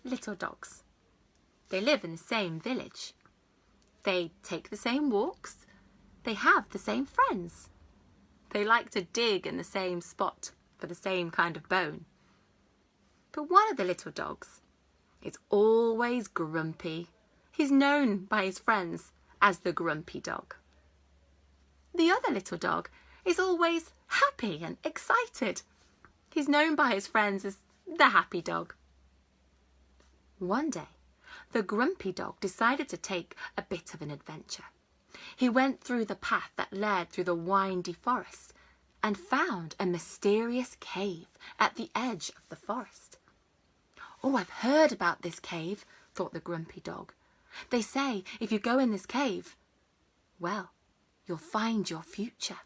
little dogs. They live in the same village. They take the same walks. They have the same friends. They like to dig in the same spot for the same kind of bone. But one of the little dogs is always grumpy. He's known by his friends as the grumpy dog. The other little dog is always happy and excited. He's known by his friends as the happy dog. One day, the grumpy dog decided to take a bit of an adventure. He went through the path that led through the windy forest and found a mysterious cave at the edge of the forest. "Oh, I've heard about this cave," thought the grumpy dog. "They say if you go in this cave, well, you'll find your future."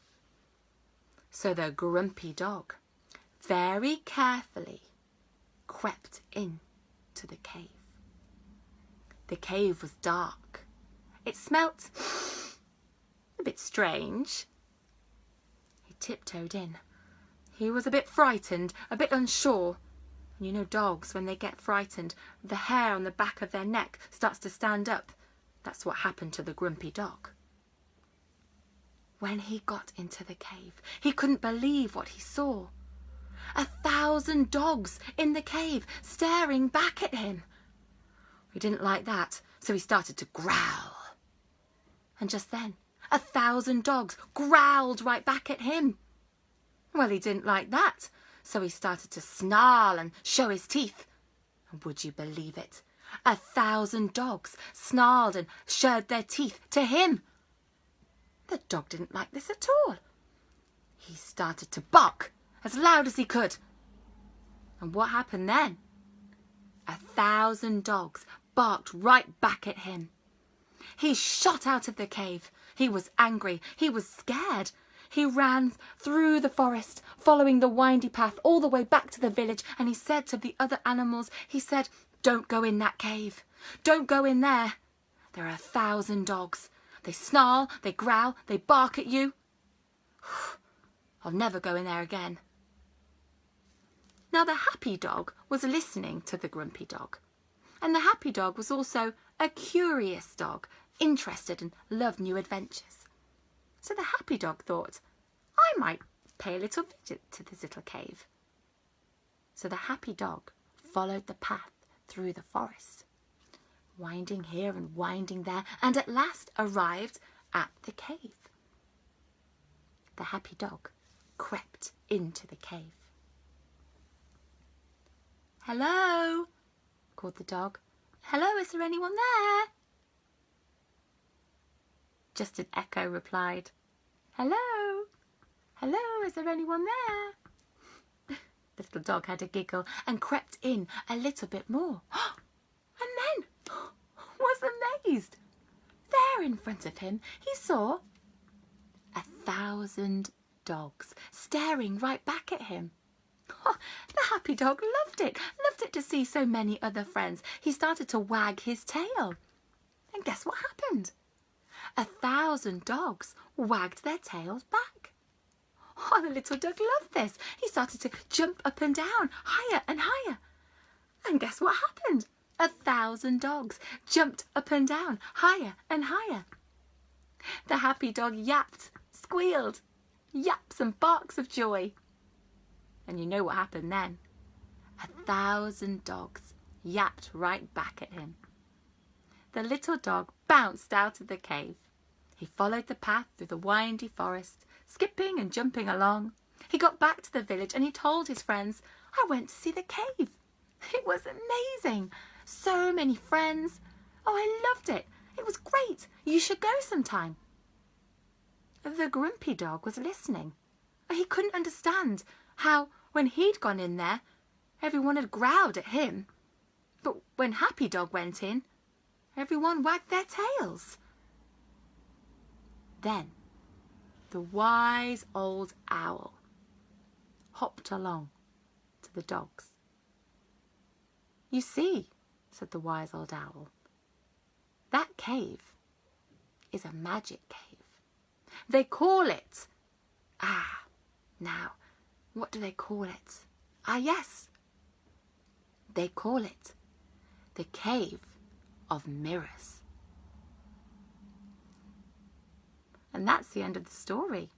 So the grumpy dog very carefully crept into the cave. The cave was dark. It smelt a bit strange. He tiptoed in. He was a bit frightened, a bit unsure. And you know dogs, when they get frightened, the hair on the back of their neck starts to stand up. That's what happened to the grumpy dog. When he got into the cave, he couldn't believe what he saw. 1,000 dogs in the cave, staring back at him. He didn't like that, so he started to growl. And just then, 1,000 dogs growled right back at him. Well, he didn't like that, so he started to snarl and show his teeth. And would you believe it? 1,000 dogs snarled and showed their teeth to him. The dog didn't like this at all. He started to bark as loud as he could. And what happened then? 1,000 dogs barked right back at him. He shot out of the cave. He was angry. He was scared. He ran through the forest, following the windy path all the way back to the village, and he said to the other animals, he said, "Don't go in that cave. Don't go in there. There are 1,000 dogs. They snarl, they growl, they bark at you. I'll never go in there again." Now the happy dog was listening to the grumpy dog. And the happy dog was also a curious dog, interested and loved new adventures. So the happy dog thought, I might pay a little visit to this little cave. So the happy dog followed the path through the forest, winding here and winding there, and at last arrived at the cave. The happy dog crept into the cave. "Hello," called the dog. "Hello, is there anyone there?" Just an echo replied, "Hello, hello, is there anyone there?" The little dog had a giggle and crept in a little bit more. And then was amazed. There in front of him, he saw 1,000 dogs staring right back at him. The happy dog loved it to see so many other friends. He started to wag his tail. And guess what happened? 1,000 dogs wagged their tails back. The little dog loved this. He started to jump up and down, higher and higher. And guess what happened? 1,000 dogs jumped up and down, higher and higher. The happy dog yapped, squealed, yaps and barks of joy. And you know what happened then? 1,000 dogs yapped right back at him. The little dog bounced out of the cave. He followed the path through the windy forest, skipping and jumping along. He got back to the village and he told his friends, "I went to see the cave. It was amazing. So many friends. Oh, I loved it. It was great. You should go sometime." The grumpy dog was listening. He couldn't understand how, when he'd gone in there, everyone had growled at him. But when Happy Dog went in, everyone wagged their tails. Then the wise old owl hopped along to the dogs. "You see," said the wise old owl, "that cave is a magic cave. They call it..." Now, what do they call it? Yes, they call it the Cave of Mirrors. And that's the end of the story.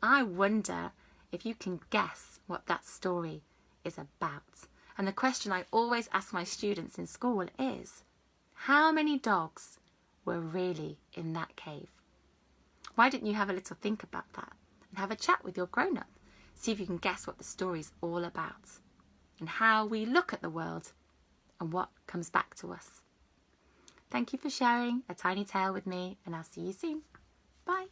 I wonder if you can guess what that story is about. And the question I always ask my students in school is, how many dogs were really in that cave? Why don't you have a little think about that and have a chat with your grown-up? See if you can guess what the story's all about and how we look at the world and what comes back to us. Thank you for sharing a tiny tale with me, and I'll see you soon. Bye.